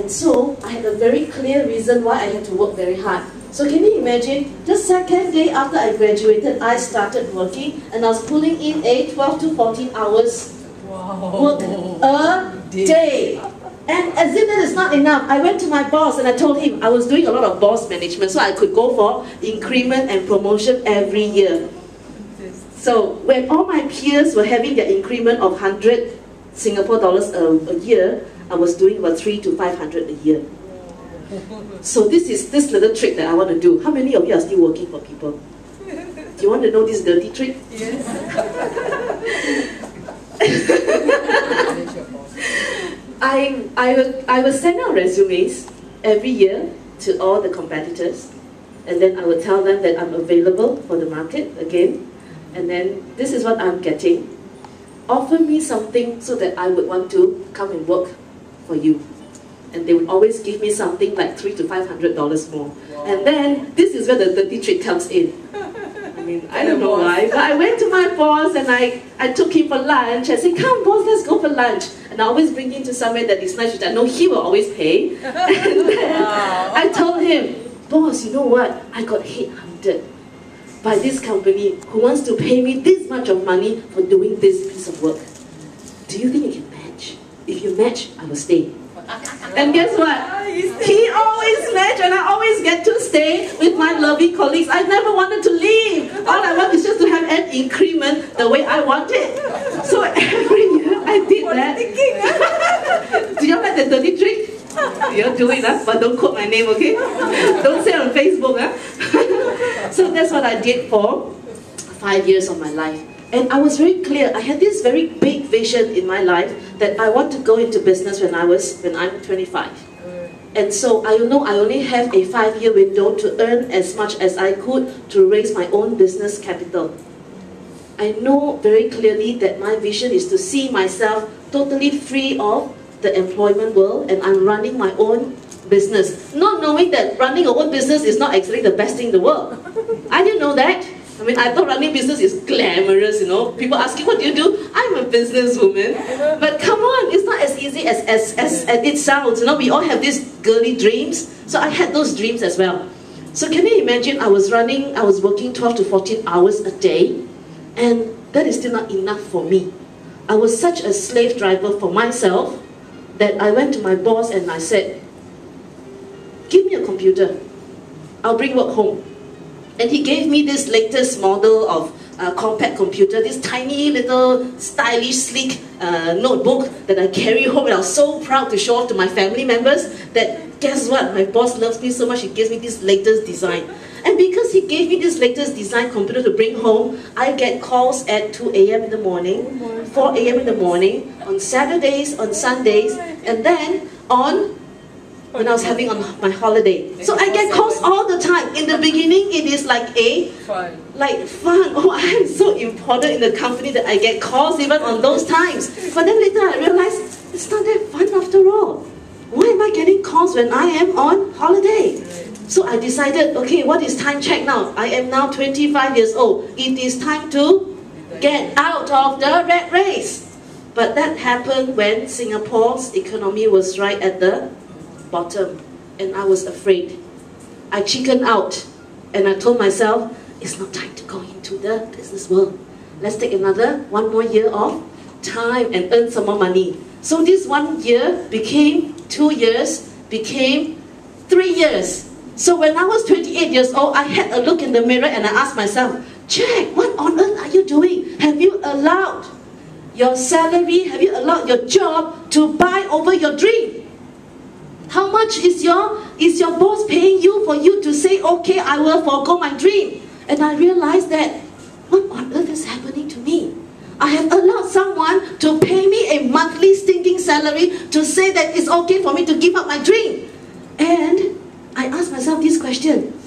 And so I had a very clear reason why I had to work very hard. So can you imagine, the second day after I graduated, I started working and I was pulling in a 12 to 14 hours work a day. And as if that is not enough, I went to my boss and I told him I was doing a lot of boss management so I could go for increment and promotion every year. So when all my peers were having their increment of 100 Singapore dollars a year, I was doing about 300 to 500 a year. So this is this little trick that I want to do. How many of you are still working for people? Do you want to know this dirty trick? Yes. I will send out resumes every year to all the competitors, and then I will tell them that I'm available for the market again, and then this is what I'm getting. Offer me something so that I would want to come and work for you. And they would always give me something like $300 to $500 more. Wow. And then this is where the dirty trick comes in. I mean, I don't know why, but I went to my boss and I took him for lunch. I said, come boss, let's go for lunch. And I always bring him to somewhere that is nice, which I know he will always pay. And then I told him, boss, you know what? I got headhunted by this company who wants to pay me this much of money for doing this piece of work. Do you think you can match? If you match, I will stay. And guess what? He always matched and I always get to stay with my lovely colleagues. I never wanted to leave. All I want is just to have an increment the way I want it. So every year I did that. Do you like the dirty trick? You'll do it, but don't quote my name, okay? Don't say on Facebook. So that's what I did for 5 years of my life. And I was very clear. I had this very big vision in my life that I want to go into business when I'm 25. And so I know I only have a 5-year window to earn as much as I could to raise my own business capital. I know very clearly that my vision is to see myself totally free of the employment world and I'm running my own business. Not knowing that running your own business is not actually the best thing in the world. I didn't know that. I mean, I thought running business is glamorous, you know. People ask you, what do you do? I'm a businesswoman. But come on, it's not as easy as it sounds. You know, we all have these girly dreams. So I had those dreams as well. So can you imagine, I was working 12 to 14 hours a day. And that is still not enough for me. I was such a slave driver for myself that I went to my boss and I said, give me a computer. I'll bring work home. And he gave me this latest model of compact computer, this tiny little stylish, sleek notebook that I carry home, and I was so proud to show off to my family members that, guess what, my boss loves me so much, he gives me this latest design. And because he gave me this latest design computer to bring home, I get calls at 2 a.m. in the morning, 4 a.m. in the morning, on Saturdays, on Sundays, and then when I was having on my holiday. So I get calls all the time. In the beginning, it is like fun. Oh, I am so important in the company that I get calls even on those times. But then later I realized, it's not that fun after all. Why am I getting calls when I am on holiday? So I decided, okay, what is time check now? I am now 25 years old. It is time to get out of the rat race. But that happened when Singapore's economy was right at the bottom, and I was afraid. I chickened out and I told myself, it's not time to go into the business world. Let's take one more year of time and earn some more money. So this 1 year became 2 years, became 3 years. So when I was 28 years old, I had a look in the mirror and I asked myself, Jack, what on earth are you doing? Have you allowed your salary, have you allowed your job to buy over your dream? How much is your boss paying you for you to say, okay, I will forego my dream? And I realized that, what on earth is happening to me? I have allowed someone to pay me a monthly stinking salary to say that it's okay for me to give up my dream. And I asked myself this question,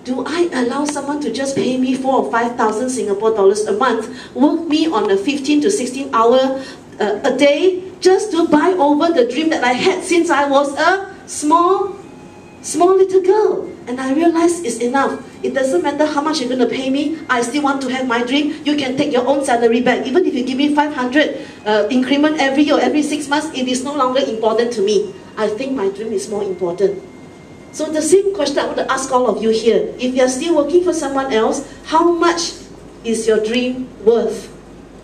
do I allow someone to just pay me 4,000 or 5,000 Singapore dollars a month, work me on a 15 to 16 hour a day, just to buy over the dream that I had since I was a small little girl? And I realized it's enough. It doesn't matter how much you're going to pay me, I still want to have my dream. You can take your own salary back. Even if you give me 500 increment every year, every 6 months, it is no longer important to me. I think my dream is more important. So the same question I want to ask all of you here. If you are still working for someone else, how much is your dream worth?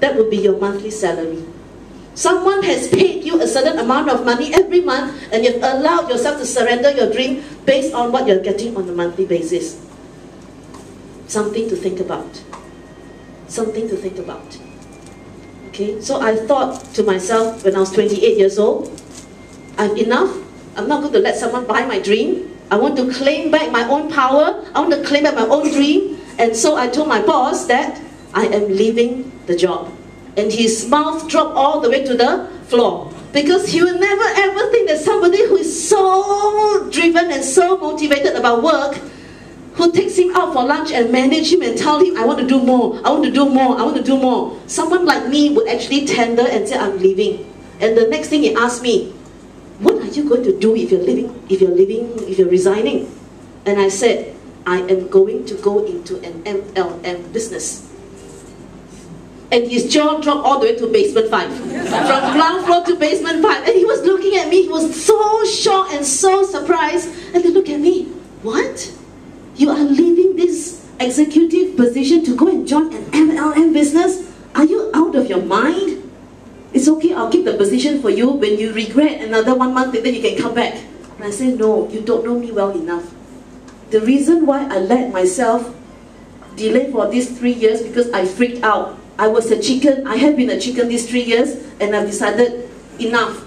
That would be your monthly salary. Someone has paid you a certain amount of money every month, and you've allowed yourself to surrender your dream based on what you're getting on a monthly basis. Something to think about. Something to think about. Okay, so I thought to myself when I was 28 years old, I'm enough. I'm not going to let someone buy my dream. I want to claim back my own power. I want to claim back my own dream. And so I told my boss that I am leaving the job. And his mouth dropped all the way to the floor. Because he will never ever think that somebody who is so driven and so motivated about work, who takes him out for lunch and manage him and tell him, I want to do more, I want to do more, I want to do more. Someone like me would actually tender and say, I'm leaving. And the next thing he asked me, what are you going to do if you're resigning? And I said, I am going to go into an MLM business. And his jaw dropped all the way to basement 5. From ground floor to basement 5. And he was looking at me, he was so shocked and so surprised. And they looked at me, what? You are leaving this executive position to go and join an MLM business? Are you out of your mind? It's okay, I'll keep the position for you. When you regret another 1 month, then you can come back. And I said, no, you don't know me well enough. The reason why I let myself delay for these 3 years because I freaked out. I was a chicken, I have been a chicken these 3 years, and I've decided, enough,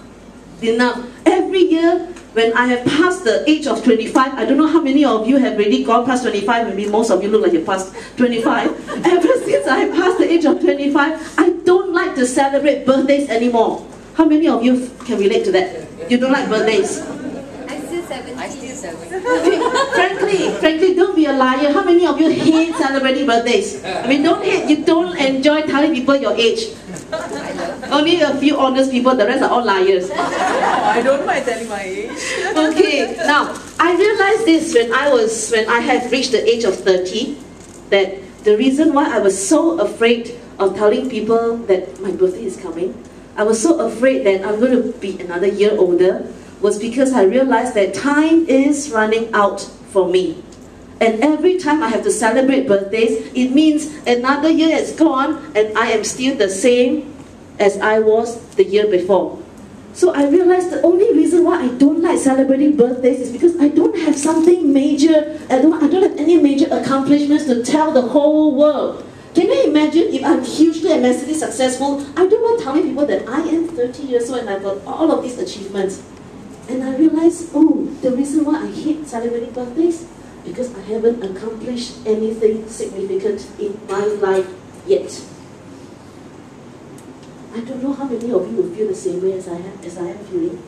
enough. Every year, when I have passed the age of 25, I don't know how many of you have already gone past 25, maybe most of you look like you're past 25. Ever since I have passed the age of 25, I don't like to celebrate birthdays anymore. How many of you can relate to that? You don't like birthdays? I'm still 17. I'm still 17. Frankly, don't be a liar. How many of you hate celebrating birthdays? I mean, don't hate, you don't enjoy telling people your age. Only a few honest people, the rest are all liars. I don't mind telling my age. Okay, now, I realized this when I had reached the age of 30, that the reason why I was so afraid of telling people that my birthday is coming, I was so afraid that I'm going to be another year older, was because I realized that time is running out for me. And every time I have to celebrate birthdays, it means another year has gone and I am still the same as I was the year before. So I realized the only reason why I don't like celebrating birthdays is because I don't have something major, I don't have any major accomplishments to tell the whole world. Can you imagine if I'm hugely and massively successful, I don't want telling people that I am 30 years old and I've got all of these achievements. And I realized, oh, the reason why I hate celebrating birthdays, because I haven't accomplished anything significant in my life yet. I don't know how many of you will feel the same way as I am feeling.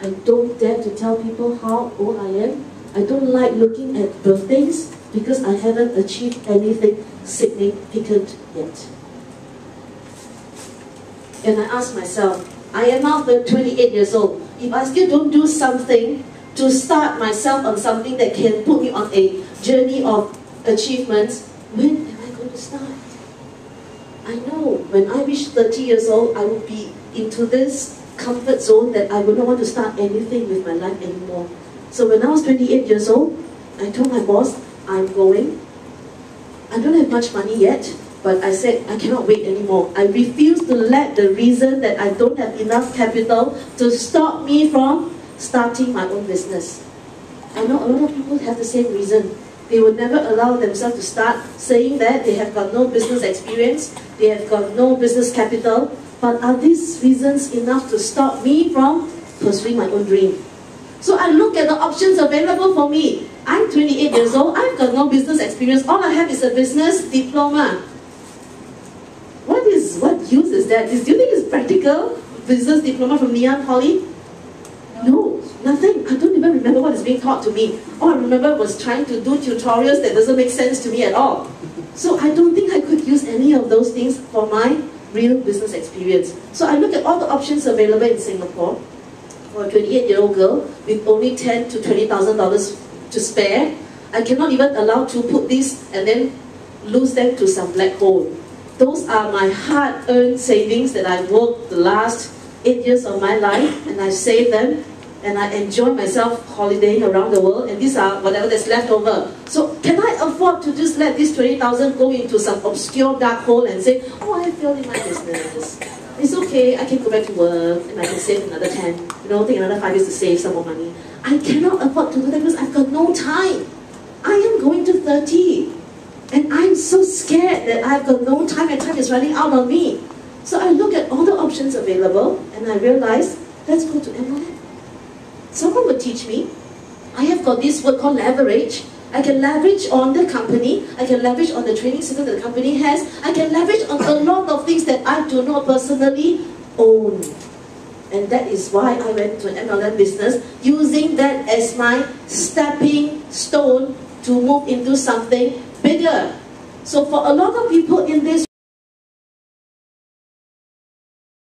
I don't dare to tell people how old I am. I don't like looking at birthdays because I haven't achieved anything significant yet. And I ask myself, I am now 28 years old. If I still don't do something to start myself on something that can put me on a journey of achievements, when am I going to start? I know when I reach 30 years old, I will be into this comfort zone that I would not want to start anything with my life anymore. So when I was 28 years old, I told my boss, I'm going. I don't have much money yet, but I said, I cannot wait anymore. I refuse to let the reason that I don't have enough capital to stop me from starting my own business. I know a lot of people have the same reason. They will never allow themselves to start, saying that they have got no business experience, they have got no business capital. But are these reasons enough to stop me from pursuing my own dream? So I look at the options available for me. I'm 28 years old, I've got no business experience, all I have is a business diploma. What use is that? Do you think it's practical? Business diploma from Neon Poly? No, nothing. I don't even remember what is being taught to me. All I remember was trying to do tutorials that doesn't make sense to me at all. So I don't think I could use any of those things for my real business experience. So I look at all the options available in Singapore for a 28-year-old girl with only $10,000 to $20,000 to spare. I cannot even allow to put this and then lose them to some black hole. Those are my hard-earned savings that I've worked the last 8 years of my life, and I saved them and I enjoy myself holidaying around the world, and these are whatever that's left over. So can I afford to just let this 20,000 go into some obscure dark hole and say, oh, I failed in my business. It's okay, I can go back to work and I can save another 10, take another 5 years to save some more money. I cannot afford to do that because I've got no time. I am going to 30 and I'm so scared that I've got no time and time is running out on me. So I look at all the options available and I realize, let's go to MLM. Someone will teach me. I have got this word called leverage. I can leverage on the company, I can leverage on the training system that the company has, I can leverage on a lot of things that I do not personally own. And that is why I went to an MLM business, using that as my stepping stone to move into something bigger. So for a lot of people in this